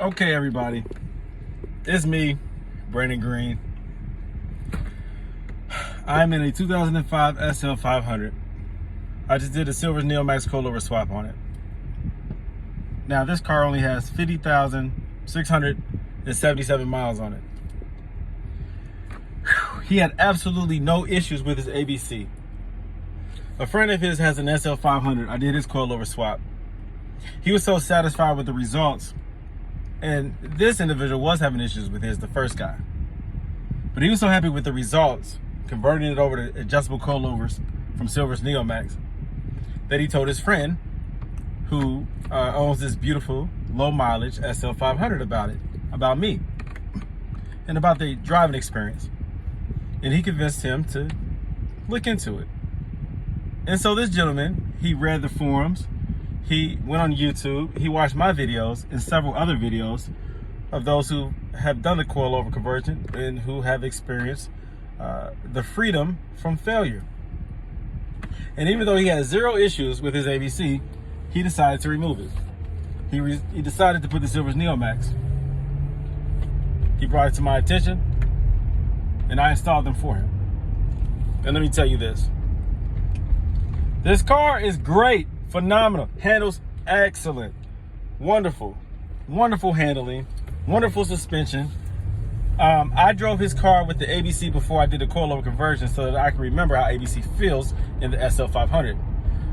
Okay, everybody, it's me, Brandon Green. I'm in a 2005 SL500. I just did a silver Neomax Coilover swap on it. Now, this car only has 50,677 miles on it. He had absolutely no issues with his ABC. A friend of his has an SL500. I did his coilover swap. He was so satisfied with the results, and this individual was having issues with the first guy. But he was so happy with the results, converting it over to adjustable coilovers from Silver's Neomax, that he told his friend, who owns this beautiful low mileage SL500, about me, and about the driving experience. And he convinced him to look into it. And so this gentleman, he read the forums, he went on YouTube, he watched my videos and several other videos of those who have done the coilover conversion and who have experienced the freedom from failure. And even though he had zero issues with his ABC, he decided to remove it. He decided to put the Silver's Neomax. He brought it to my attention, and I installed them for him. And let me tell you this. This car is great, phenomenal, handles excellent, wonderful, wonderful handling, wonderful suspension. I drove his car with the ABC before I did the coilover conversion so that I can remember how ABC feels in the SL500.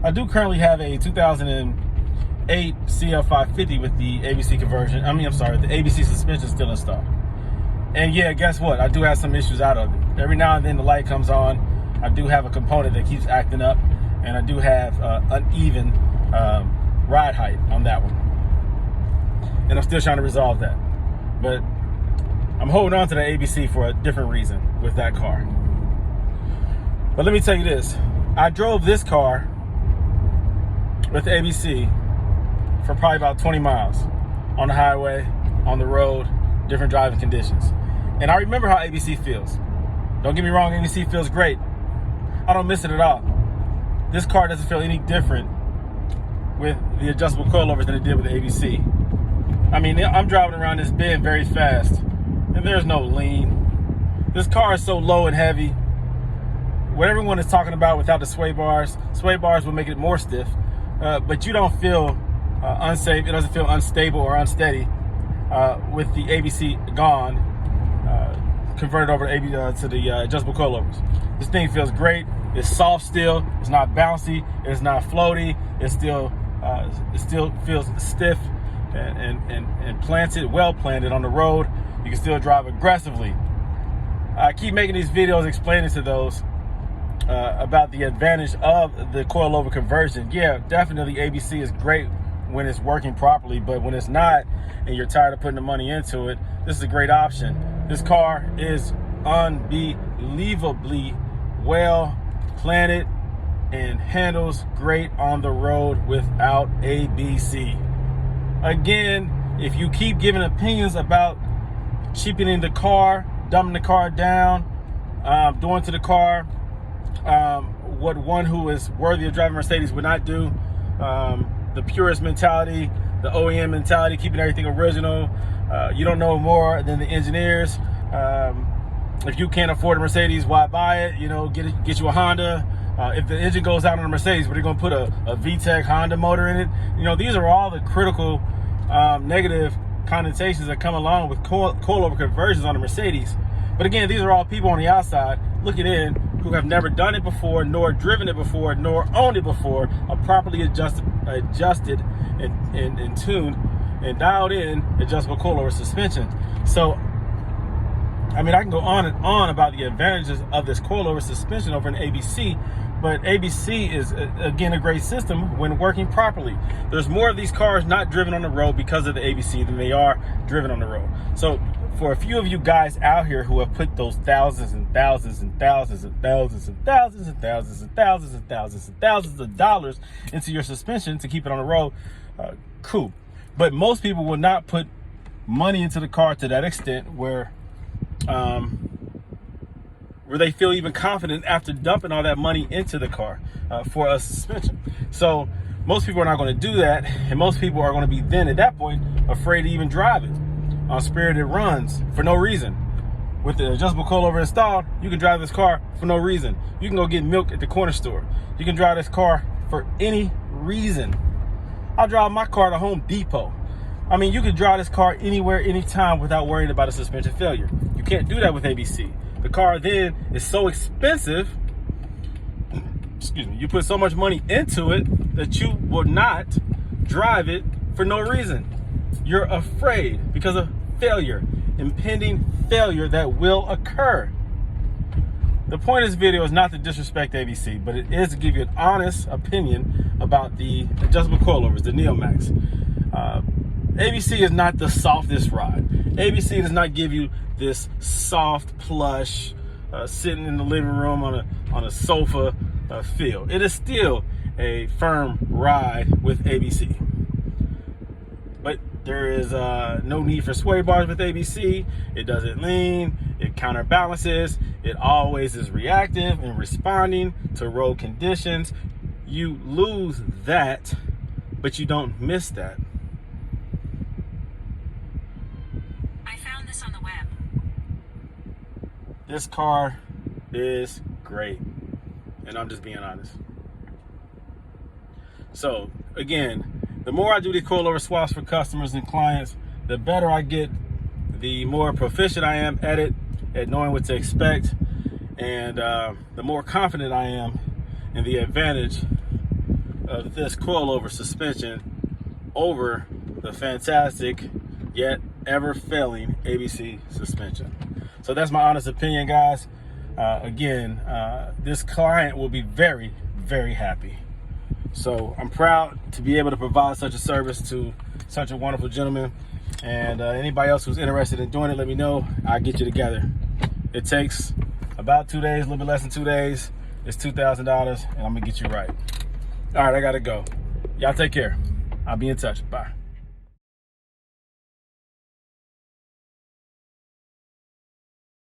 I do currently have a 2008 CL550 with the ABC conversion. the ABC suspension still installed. And yeah, guess what? I do have some issues out of it. Every now and then the light comes on. I do have a component that keeps acting up, and I do have uneven ride height on that one. And I'm still trying to resolve that. But I'm holding on to the ABC for a different reason with that car. But let me tell you this. I drove this car with the ABC for probably about 20 miles on the highway, on the road, different driving conditions. And I remember how ABC feels. Don't get me wrong, ABC feels great. I don't miss it at all. This car doesn't feel any different with the adjustable coilovers than it did with the ABC. I mean, I'm driving around this bend very fast, and there's no lean. This car is so low and heavy. What everyone is talking about without the sway bars will make it more stiff, but you don't feel unsafe. It doesn't feel unstable or unsteady with the ABC gone, converted over to the adjustable coilovers. This thing feels great. It's soft still. It's not bouncy. It's not floaty. It still feels stiff and planted, well planted on the road. You can still drive aggressively. I keep making these videos explaining to those about the advantage of the coilover conversion. Yeah, definitely ABC is great when it's working properly, but when it's not and you're tired of putting the money into it, this is a great option. This car is unbelievably well planted and handles great on the road without ABC. Again, if you keep giving opinions about cheapening the car, dumbing the car down, doing to the car what one who is worthy of driving Mercedes would not do, the purist mentality, the OEM mentality, keeping everything original. You don't know more than the engineers. If you can't afford a Mercedes, why buy it? Get you a Honda. If the engine goes out on a Mercedes, but they're going to put a VTEC Honda motor in it. These are all the critical negative connotations that come along with coilover conversions on a Mercedes. But again, these are all people on the outside looking in who have never done it before, nor driven it before, nor owned it before, a properly adjusted and tuned and dialed in adjustable coilover suspension. So, I mean, I can go on and on about the advantages of this coilover suspension over an ABC, but ABC is, again, a great system when working properly. There's more of these cars not driven on the road because of the ABC than they are driven on the road. So for a few of you guys out here who have put those thousands and thousands and thousands and thousands and thousands and thousands and thousands and thousands and thousands of dollars into your suspension to keep it on the road, cool. But most people will not put money into the car to that extent where they feel even confident after dumping all that money into the car for a suspension. So Most people are not going to do that, and most people are going to be then at that point afraid to even drive it on spirited runs for no reason. With the adjustable coilover installed, you can drive this car for no reason. You can go get milk at the corner store. You can drive this car for any reason. I'll drive my car to Home Depot. I mean, you can drive this car anywhere, anytime without worrying about a suspension failure. You can't do that with ABC. The car then is so expensive, excuse me, you put so much money into it that you will not drive it for no reason. You're afraid because of failure, impending failure that will occur. The point of this video is not to disrespect ABC, but it is to give you an honest opinion about the adjustable coilovers, the Neomax. ABC is not the softest ride. ABC does not give you this soft, plush, sitting in the living room on a sofa feel. It is still a firm ride with ABC. But there is no need for sway bars with ABC. It doesn't lean, it counterbalances, it always is reactive and responding to road conditions. You lose that, but you don't miss that. I found this on the web. This car is great, and I'm just being honest. So again, the more I do these coilover swaps for customers and clients, the better I get, the more proficient I am at it, at knowing what to expect, and the more confident I am in the advantage of this coilover suspension over the fantastic yet ever failing ABC suspension. So that's my honest opinion, guys. Again, this client will be very, very happy. So I'm proud to be able to provide such a service to such a wonderful gentleman. And anybody else who's interested in doing it, let me know. I'll get you together. It takes about 2 days, a little bit less than 2 days. It's $2,000, and I'm gonna get you right. All right, I gotta go. Y'all take care. I'll be in touch. Bye.